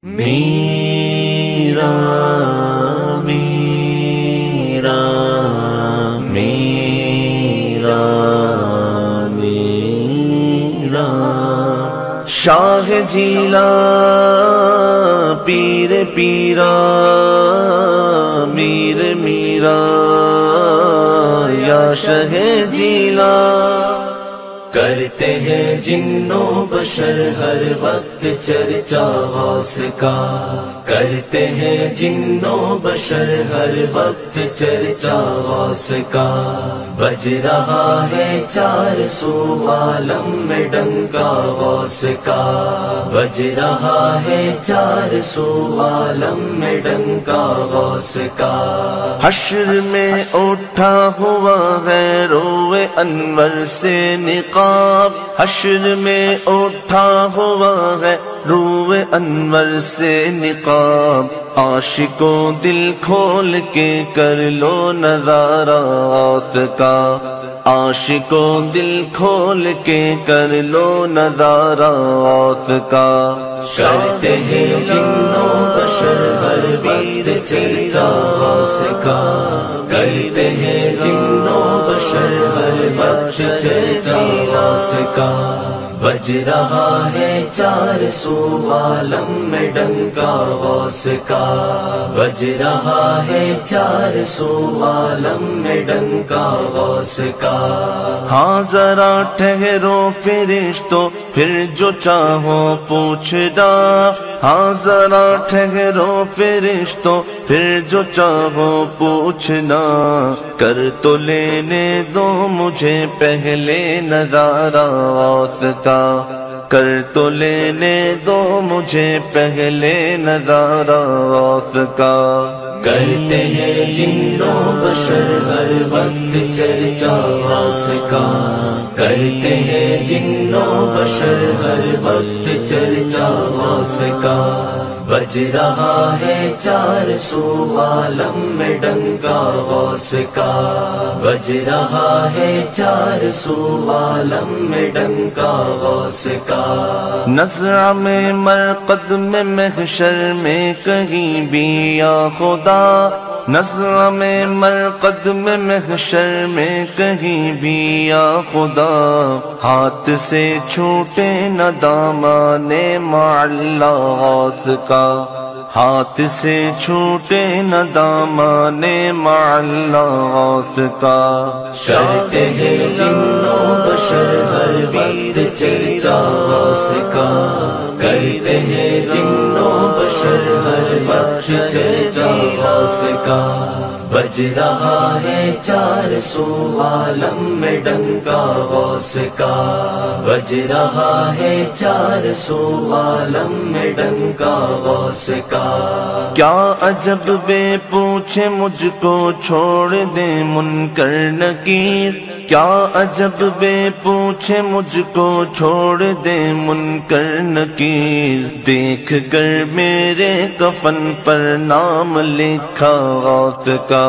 میرا میرا میرا میرا شاہ جیلا پیر پیرا میر میرا یا شاہ جیلا کرتے ہیں جنوں بشر ہر وقت چرچا غوث کا، کرتے ہیں جنوں بشر ہر وقت چرچا غوث کا، بج رہا ہے چار سو عالم میں ڈنکا غوث کا، بج رہا ہے چار سو عالم میں ڈنکا غوث کا، حشر میں اٹھا ہوا ہے روئے انور سے نقاب، حشر میں اٹھا ہوا ہے روئے انور سے نقاب، عاشقوں دل کھول کے کر لو نظارہ غوث کا، عاشقوں دل کھول کے کر لو نظارہ غوث کا، کرتے ہیں جنوں بشر ہر وقت چرچا غوث کا، کرتے ہیں جنوں بشر ہر وقت چرچا غوث کا، بج رہا ہے چار سو عالم میں ڈنکا غوث کا، بج رہا ہے چار سو عالم میں ڈنکا غوث کا، ہاں ذرا ٹھہرو فرشتو پھر جو چاہو پوچھنا، ہاں ذرا ٹھہرو فرشتو پھر جو چاہو پوچھنا، کر تو لینے دو مجھے پہلے نظارہ غوث کا، کر تو لینے دو مجھے پہلے نظارہ غوث کا، کرتے ہیں جنوں بشر ہر وقت چرچا غوث کا، کرتے ہیں جنوں بشر ہر وقت چرچا غوث کا، بج رہا ہے چار سو عالم میں ڈنکا غوث کا، بج رہا ہے چار سو عالم میں ڈنکا غوث کا، نظرہ میں مرقد میں محشر میں کہیں بھی یا خدا، نظرہ میں مرقد میں محشر میں کہیں بھی یا خدا، ہاتھ سے چھوٹے نہ دامان معلا غوث کا، ہاتھ سے چھوٹے نہ دامان معلا غوث کا، کرتے ہیں جنوں بشر ہر وقت چرچا غوث کا، کرتے ہیں جنوں بشر ہر وقت چرچا غوث کا، بج رہا ہے چار سو عالم میں ڈنکا غوث کا، بج رہا ہے چار سو عالم میں ڈنکا غوث کا، کیا عجب بے پوچھے مجھ کو چھوڑ دے منکر نکیر، کیا عجب بے پوچھے مجھ کو چھوڑ دے منکر نکیر، دیکھ کر میرے کفن پر نام لکھا غوث کا،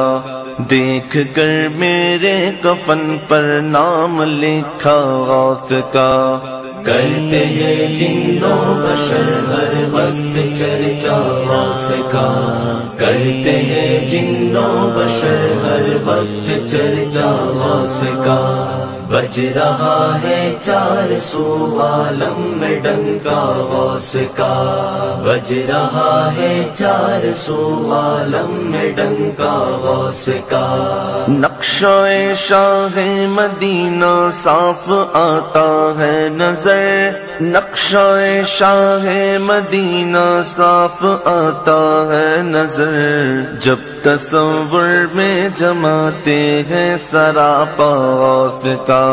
دیکھ کر میرے کفن پر نام لکھا غوث کا، کرتے ہیں جنوں بشر ہر وقت چرچا غوث کا، کرتے ہیں جنوں بشر ہر وقت چرچا غوث کا، بج رہا ہے چار سو عالم میں ڈنکا غوث کا، بج رہا ہے چار سو عالم میں ڈنکا غوث کا، نقشہ شاہ مدینہ صاف آتا ہے نظر، نقشہ شاہ مدینہ صاف آتا ہے نظر، جب تصور میں جماتے ہیں سراپا غوث کا،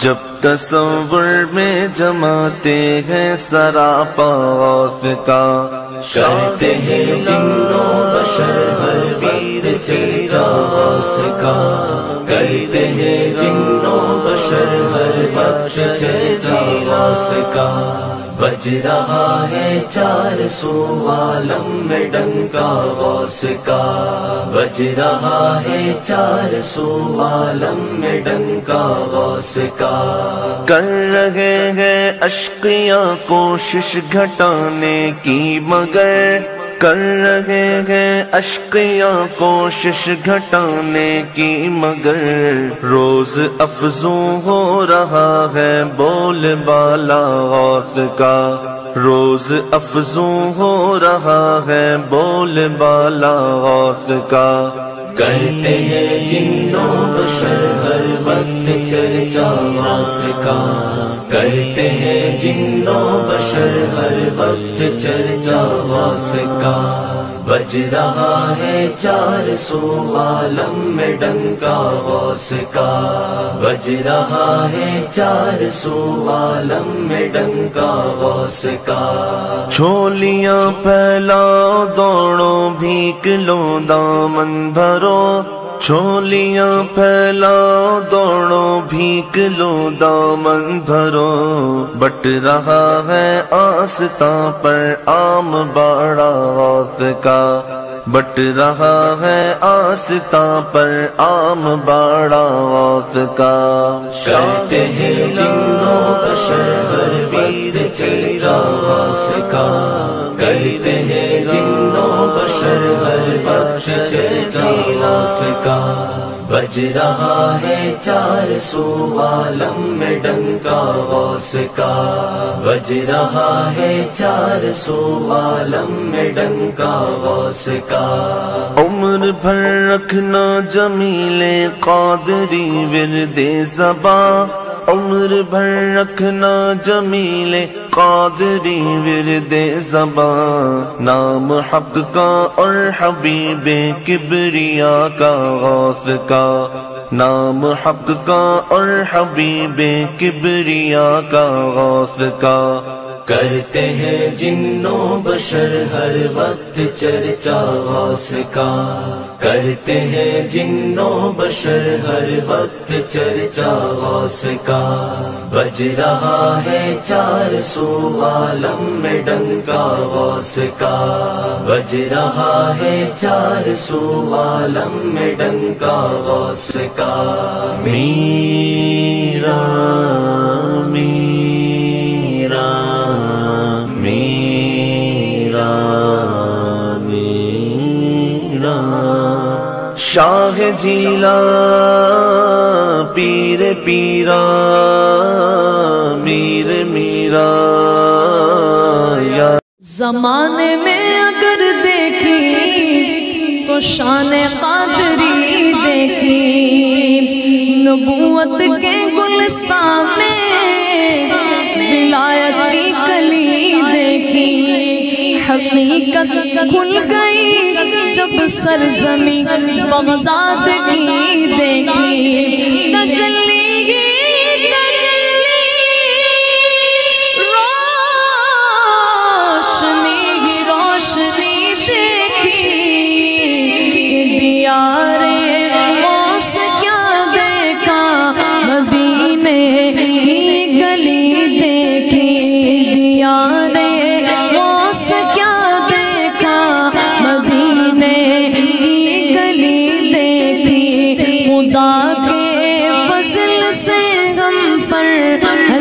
جب تصور میں جماتے ہیں سراپا غوث کا، کرتے ہیں جنوں بشر ہر وقت چرچا غوث کا، کرتے ہیں جنوں بشر ہر وقت چرچا غوث کا، بج رہا ہے چار سو عالم میں ڈنکا غوث کا، بج رہا ہے چار سو عالم میں ڈنکا غوث کا۔ کر رہے ہیں اشقیاء کوشش گھٹانے کی مگر، کر رہے ہیں اشقیاء کوشش گھٹانے کی مگر، روز افزوں ہو رہا ہے بول بالا غوث کا، روز افزوں ہو رہا ہے بول بالا غوث کا۔ کرتے ہیں جنوں بشر ہر وقت چرچا غوث کا، کرتے ہیں جنوں بشر ہر وقت چرچا غوث کا۔ بج رہا ہے چار سو عالم میں ڈنکا غوث کا، بج رہا ہے چار سو عالم میں ڈنکا غوث کا۔ چھولیاں پھیلاؤ دوڑو بھیک لو دامن بھرو، چھولیاں پھیلاؤ دوڑو بھیک لو دامن بھرو، بٹ رہا ہے آستاں پر عام باڑا غوث کا، بٹ رہا ہے آستاں پر عام باڑا غوث کا۔ کرتے ہیں جنوں بشر ہر وقت چرچا غوث کا، کرتے ہیں جنوں بشر ہر وقت چرچا غوث کا۔ بج رہا ہے چار سو عالم میں ڈنکا غوث کا، بج رہا ہے چار سو عالم میں ڈنکا غوث کا۔ عمر بھر رکھنا جمیل قادری ورد زباں، عمر بھر رکھنا جمیل قادری ورد زباں، نام حق کا اور حبیب کبریا کا غوث کا، نام حق کا اور حبیب کبریا کا غوث کا۔ کرتے ہیں جنوں بشر ہر وقت چرچا غوث کا، کرتے ہیں جنوں بشر ہر وقت چرچا غوث کا۔ بج رہا ہے چار سو عالم میں ڈنکا غوث کا، بج رہا ہے چار سو عالم میں ڈنکا غوث کا۔ میرا میرا میرا میرا شاہ جیلا پیر پیرا میر میرا۔ زمانے میں اگر دیکھی تو شان قادری دیکھی، نبوت کے گلستان میں ولایت کی کلی دیکھی، حقیقت کھل گئی جب سرزمین بغداد کی دیکھی، تجلی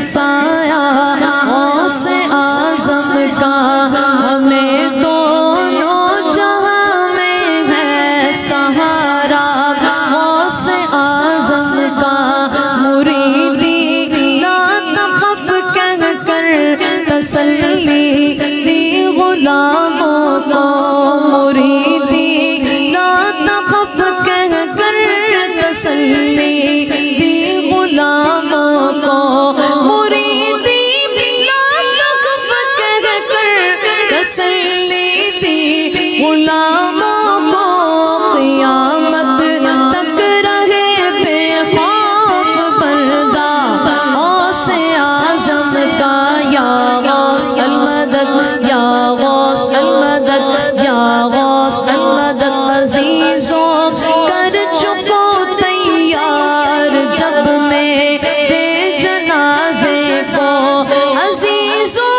سایہ غوث اعظم کا، ہمیں دونوں جہاں میں ہے سہارا غوث اعظم کا۔ مریدی لا تخف کہہ کر تسلی دی غلاموں کو، مریدی لا تخف کہہ کر تسلی دی غلاموں کو، مریدی لا تخف کہہ کر تسلی دی غلاموں کو، قیامت تک رہے بے خوف پردہ غوث اعظم کا۔ یا غوث المدد یا غوث المدد یا غوث المدد، عزیزوں کر چکو تیار جب میں بے جنازے کو، عزیزوں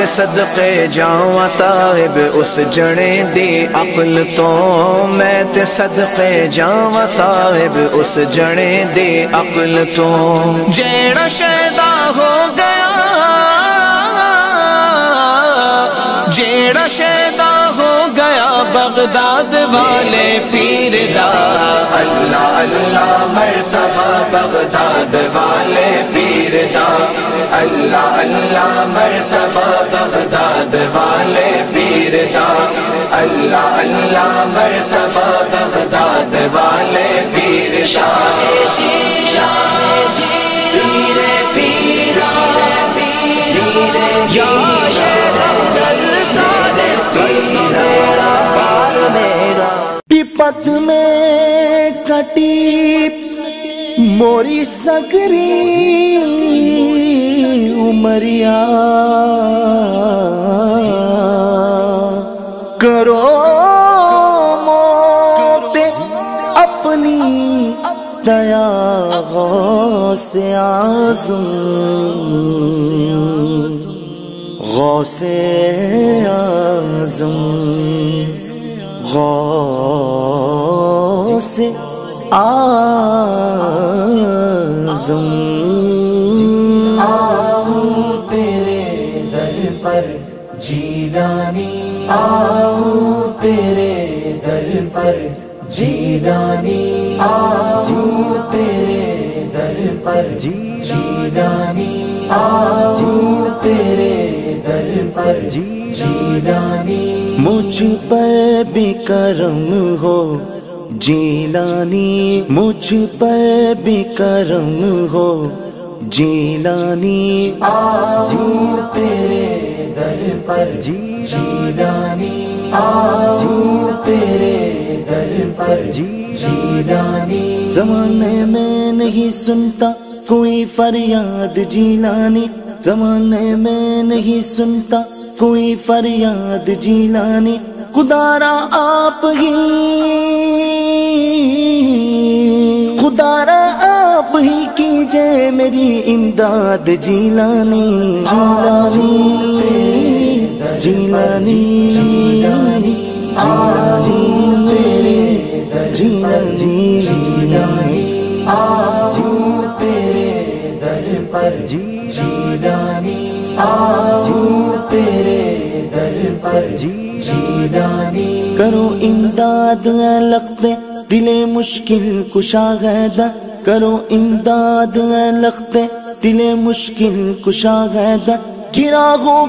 تے صدقے جاواں طالب اس جنے دی عقل تو میں تے صدقے جاواں طالب اس جنے دی عقل تو جیڑا شیدا ہو گیا جیڑا شیدا ہو گیا بغداد والے پیر دا اللہ اللہ مرتبہ بغداد والے پیر دا اللہ اللہ مرتبہ بغداد والے پیر دا اللہ اللہ مرتبہ بغداد والے پیر شاہ جی پیرے پیرا یا پت میں کٹی موری سگری عمریا کرو موت اپنی دیا غوث اعظم غوث اعظم غوث اعظم آؤں تیرے در پر جیلانی آؤں تیرے در پر جیلانی آؤں تیرے در پر جیلانی آؤں تیرے در پر جیلانی مجھ پر بھی کرم ہو جیلانی مجھ پر بھی کرم ہو جیلانی آؤں تیرے در پر جیلانی آؤں تیرے در پر جیلانی زمانے میں نہیں سنتا کوئی فریاد جیلانی زمانے میں نہیں سنتا کوئی فریاد جیلانی خدا را آپ ہی کیجے میری امداد جیلانی جیلانی جیلانی جیلانی جیلانی آؤں تیرے در پر جیلانی آؤں تیرے در پر جیلانی کرو امداد اے لختے دل مشکل کشا غیدہ کرو امداد اے لختے دل مشکل کشا غیدہ گرا ہو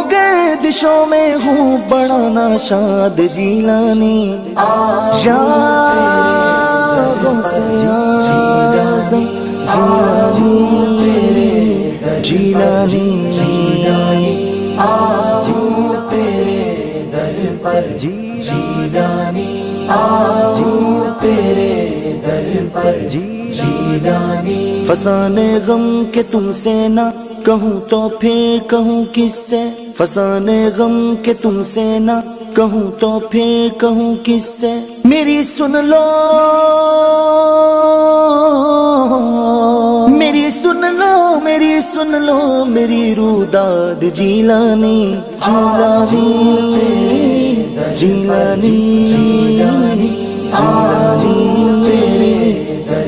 گردشوں میں ہوں بڑا ناشاد جیلانی یا غوث اعظم جیلانی آؤں تیرے در پر جیلانی آؤں تیرے در پر جیلانی فسان غم کے تم سے نہ کہوں تو پھر کہوں کس سے فسان غم کے تم سے نہ کہوں تو پھر کہوں کس سے میری سن لو میری روداد جیلانی جیلانی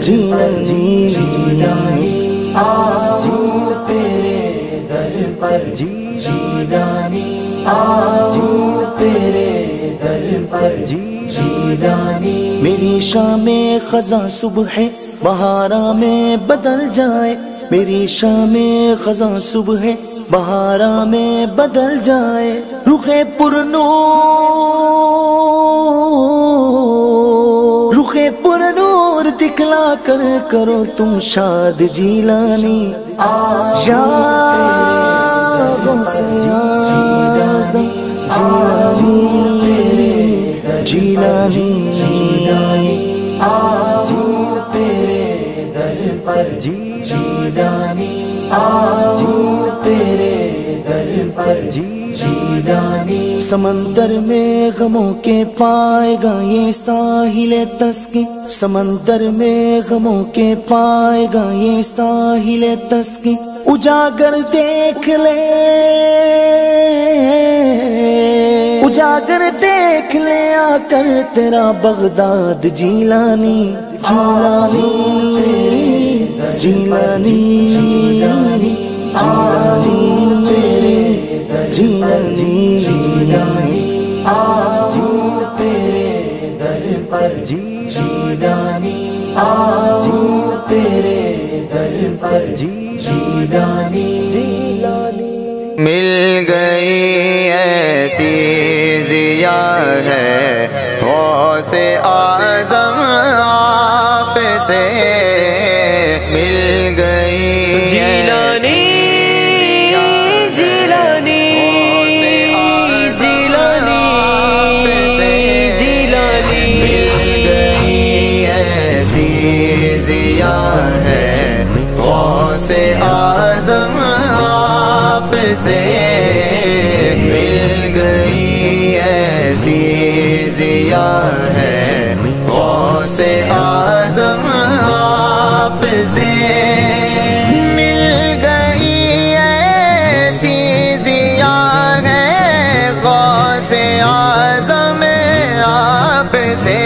جیلانی جیلانی آؤں تیرے در پر جیلانی آؤں تیرے در پر جیلانی میری شام خزاں صبح ہے بہارا میں بدل جائے میری شام خزاں صبح ہے بہارا میں بدل جائے رخ پر نور دکھلا کر کرو تم شاد جیلانی یا غوث اعظم جیلانی آؤں تیرے در پر جیلانی آؤں تیرے در پر جیلانی سمندر میں غموں کے پائے گا یہ ساحل تسکین سمندر میں غموں کے پائے گا یہ ساحل تسکین، اجاگر دیکھ لے، اجاگر دیکھ لے آ کر تیرا بغداد جیلانی، جیلانی جیلانی جیلانی جیلانی جیلانی آؤں تیرے در پر جیلانی، آؤں تیرے در پر جیلانی۔ مل گئی ایسی ضیا ہے غوث اعظم آپ سے، مل گئی جیلانی جیلانی جیلانی جیلانی، مل گئی ایسی ضیا ہے غوث اعظم آپ سے، مل گئی ایسی ضیا ہے غوث اعظم آپ سے، مل گئی ایسی ضیا ہے غوث اعظم آپ سے،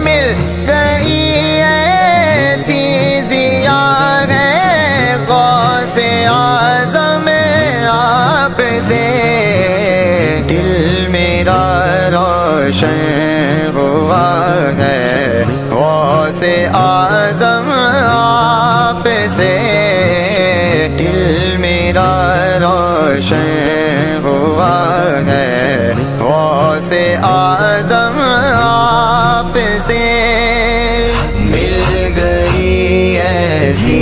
مل گئی ایسی ضیا ہے غوث اعظم آپ سے، دل میرا روشن ہوا ہے غوث اعظم آپ سے، دل میرا روشن ہوا ہے غوث اعظم آپ سے، مل گئی ایسی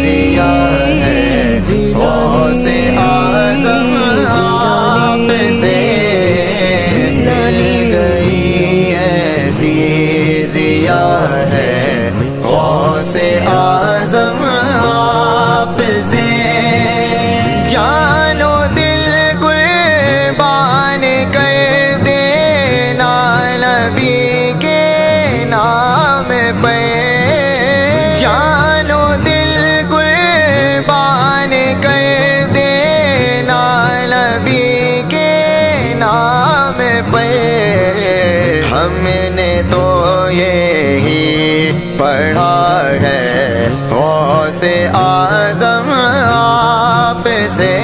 ضیا ہے غوث اعظم آپ سے، مل گئی ایسی ضیا ہے غوث اعظم آپ سے، جان و دل قربان کر دینا نبی کے نام پہ، جان و دل قربان کر دینا نبی کے نام پہ، ہم نے تو یہی پڑھا ہے غوث اعظم آپ سے،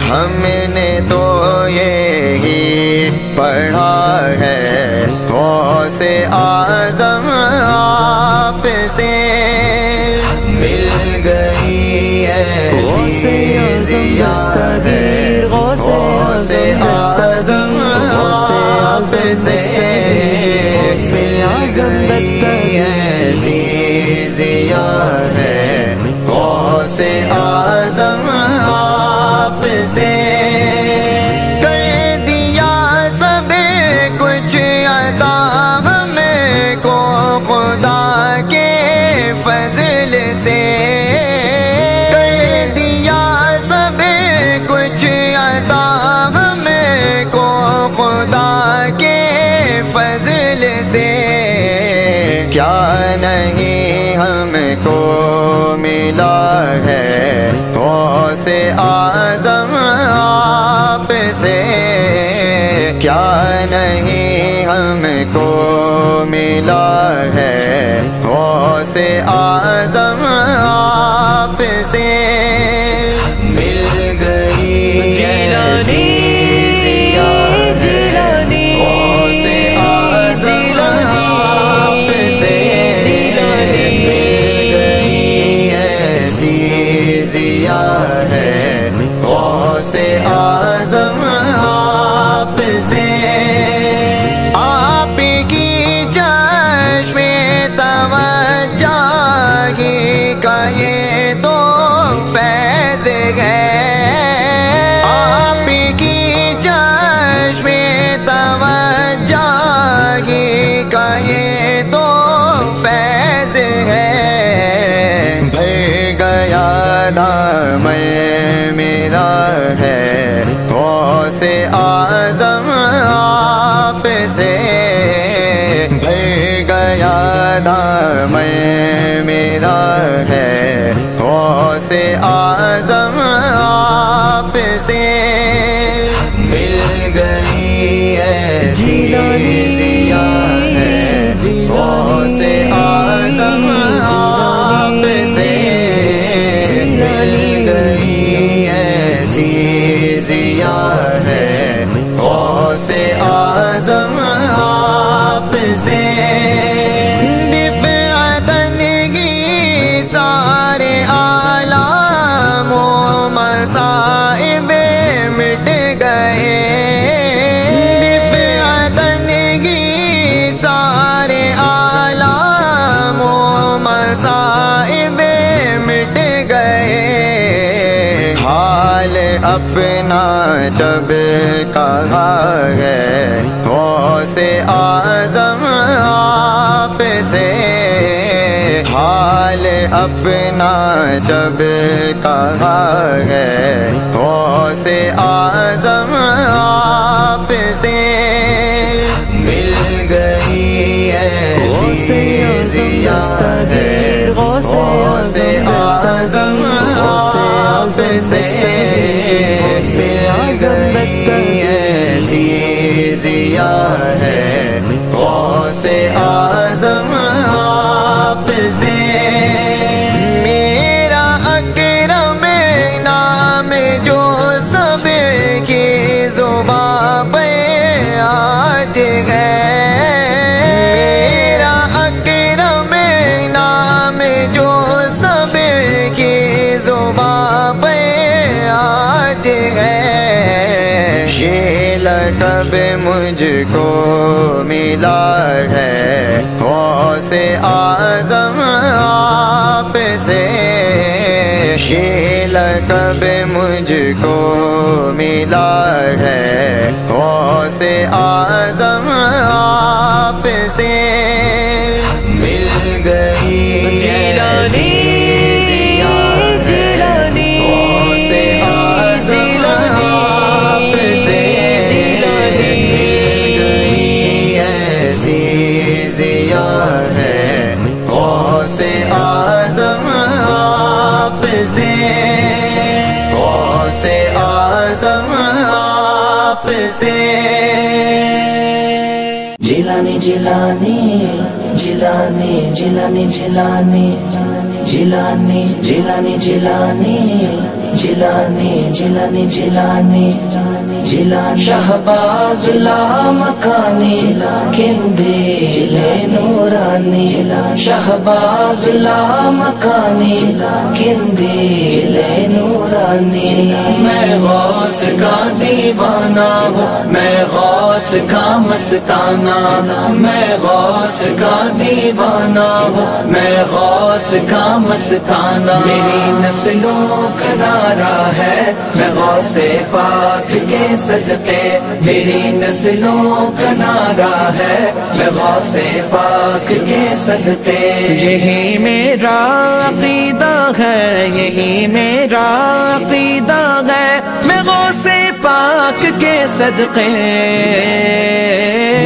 ہم نے تو یہی پڑھا ہے غوث اعظم آپ سے، مل گئی ایسی ضیا ہے غوث اعظم آپ سے، مل گئی ایسی ضیا ہے غوث اعظم آپ سے، کر دیا سب کچھ عطا ہمیں کو خدا کے فضل سے، کر دیا سب کچھ عطا ہمیں کو خدا کے فضل سے، کیا نہیں ہم کو ملا ہے غوث اعظم آپ سے، کیا نہیں ہم کو ملا ہے غوث اعظم آپ سے، مل گئی جیلانی ضیا جیلانی غوث اعظم آپ سے، مل گئی ایسی ضیا ہے غوث اعظم آپ سے، آپ کی چشم توجہ کا یہ تو فیض ہے، آپ کی چشم توجہ کا یہ تو فیض ہے، بھر گیا دامن میرا ہے سے مل گئی ایسی ضیا ہے غوث اعظم آپ سے مل گئی ایسی ضیا ہے غوث اعظم آپ سے مصائب مٹ گئے دفعتنگی سارے عالم و مصائب مٹ گئے حال اپنا جب کہا ہے غوث اعظم آپ سے حال اپنا جب کہا ہے غوث اعظم آپ سے مل گئی ایسی ضیا ہے غوث اعظم آپ سے مل گئی ایسی ضیا ہے غوث اعظم آپ سے میرا اکرم نام جو سب کی زبان پہ آج ہے میرا اکرم نام جو سب کی زبان پہ آج ہے یہ لقب مجھ کو ملا ہے غوث اعظم آپ سے یہ لقب مجھ کو ملا ہے غوث اعظم آپ سے مل گئی جیلانی غوث اعظم آپ سے غوث اعظم آپ سے جیلانی جیلانی جیلانی جیلانی جیلانی جیلانی جیلانی جیلانی جیلانی جیلانی جیلانی جیلانی شہباز لامکانی قندیل نورانی شہباز لامکانی قندیل نورانی میں غوث کا دیوانہ ہوں میں غوث کا مستانہ میں غوث کا دیوانہ ہوں میں غوث کا مستانہ میری نسلوں کا نعرہ ہے میں غوث پاک کے صدقے میری نسلوں کا نعرہ ہے میں غوث پاک کے صدقے یہی میرا عقیدہ ہے یہی میرا عقیدہ ہے میں غوث پاک کے صدقے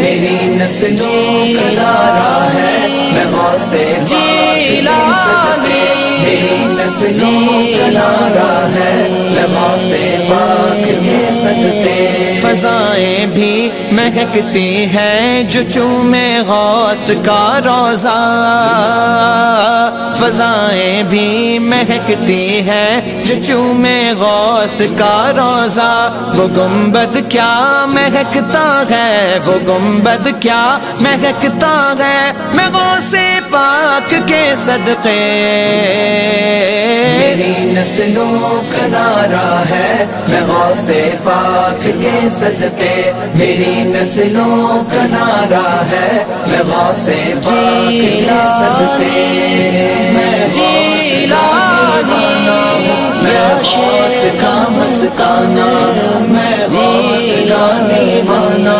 میری نسلوں کا نعرہ ہے میں غوث پاک کے صدقے میری نسلوں کا نعرہ ہے میں غوث پاک کے صدقے فضائیں بھی مہکتی ہیں جو چومے غوث کا روضہ فضائیں بھی مہکتی ہیں جو چومے غوث کا روضہ وہ گنبد کیا مہکتا ہے وہ گنبد کیا مہکتا ہے میں غوث پاک کے صدقے میری نسلوں کا نعرہ ہے میں غوث پاک کے صدقے میری نسلوں کا نعرہ ہے میں غوث پاک کے صدقے میں غوث کا مستانہ میں غوث کا دیوانہ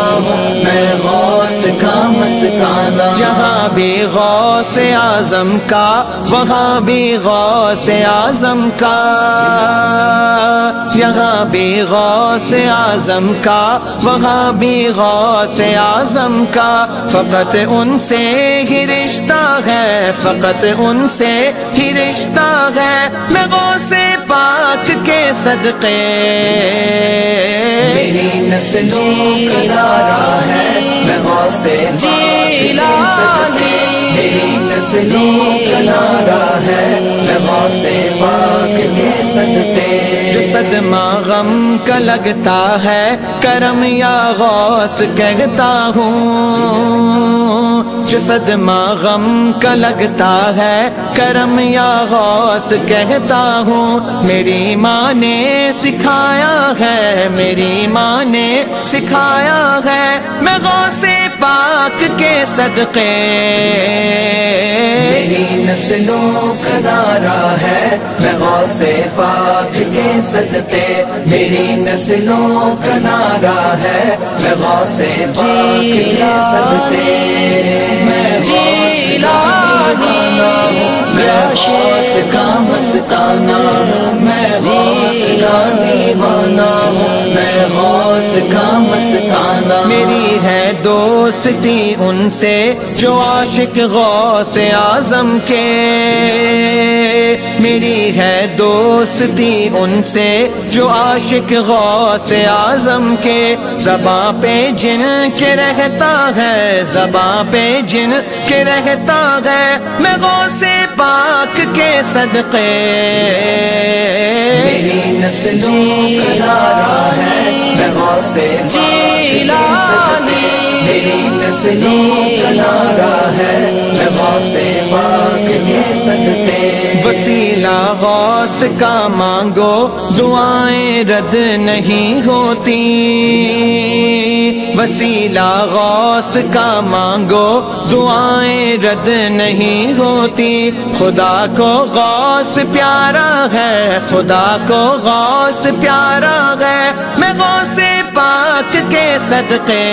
میں غوث کا مستانہ جہاں بھی غوث اعظم کا وہاں بھی غوث اعظم کا یہاں بھی غوث اعظم کا وہاں بھی غوث اعظم کا فقط ان سے ہی رشتہ ہے فقط ان سے ہی رشتہ ہے میں غوث پاک کے صدقے میری نسلوں کا نعرہ ہے میں غوث پاک کے صدقے میری نسلوں کا نعرہ ہے میں غوث پاک کے صدقے جو صدمہ غم کا لگتا ہے کرم یا غوث کہتا ہوں جو صدمہ غم کا لگتا ہے کرم یا غوث کہتا ہوں میری ماں نے سکھایا ہے میری ماں نے سکھایا ہے میں غوث پاک کے صدقے میری نسلوں کا نعرہ ہے میں غوث پاک کے صدقے میری نسلوں کا نعرہ ہے میں غوث پاک کے صدقے میں غوث کا مستانہ میں غوث کا دیوانہ میں غوث کا مستانہ میری ہے دوستی ان سے جو عاشق غوث اعظم کے میری ہے دوستی ان سے جو عاشق غوث اعظم کے زباں پہ جن کے رہتا ہے زباں پہ جن کے رہتا ہے میں غوث پاک کے صدقے میری نسلوں کا نعرہ ہے میں غوث پاک کے صدقے میری نسلوں کا نعرہ ہے میں غوث پاک کے صدقے وسیلہ غوث کا مانگو دعائیں رد نہیں ہوتی وسیلہ غوث کا مانگو دعائیں رد نہیں ہوتی خدا کو غوث پیارا ہے خدا کو غوث پیارا ہے میں غوث پاک کے صدقے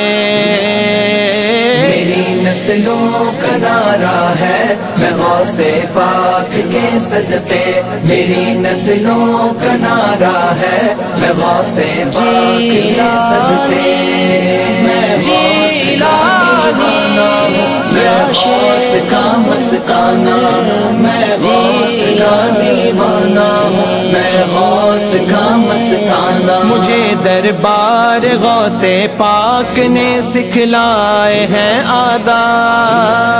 میری نسلوں کا نعرہ ہے میں غوث پاک کے صدقے میری نسلوں کا نعرہ ہے میں غوث پاک کے صدقے میں غوث کا مستانہ میں غوث کا دیوانہ میں غوث کا مستانہ مجھے دربار غوث پاک نے سکھلائے ہیں آداب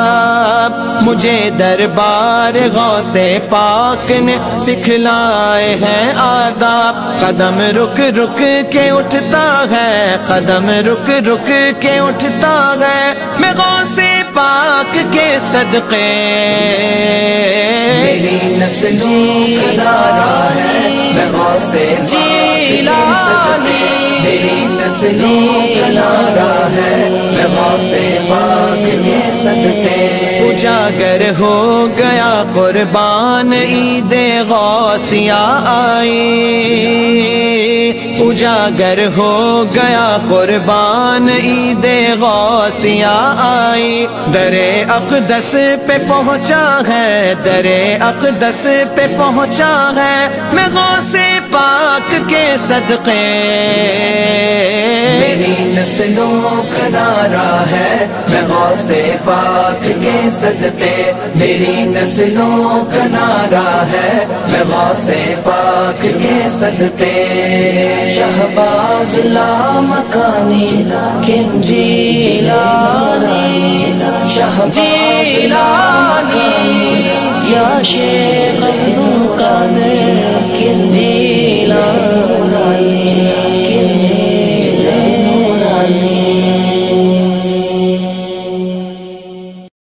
مجھے دربار غوث پاک نے سکھلائے ہیں آداب قدم رک رک کے اٹھتا ہے قدم رک رک کے اٹھتا ہے میں غوث پاک کے صدقے میری نسلوں کا نعرہ ہے میں غوث پاک کے صدقے میری نسلوں کا نعرہ ہے میں غوث پاک کے صدقے اجاگر ہو گیا قربان عید غوثیہ آئی اجاگر ہو گیا قربان عید غوثیہ آئی در اقدس پہ پہنچا ہے در اقدس پہ پہنچا ہے میں غوث پاک کے صدقے میری نسلوں کا نعرہ ہے میں غوث پاک کے صدقے میری نسلوں کا نعرہ ہے میں غوث پاک کے صدقے شہباز لامکانی کنجی لانی شہباز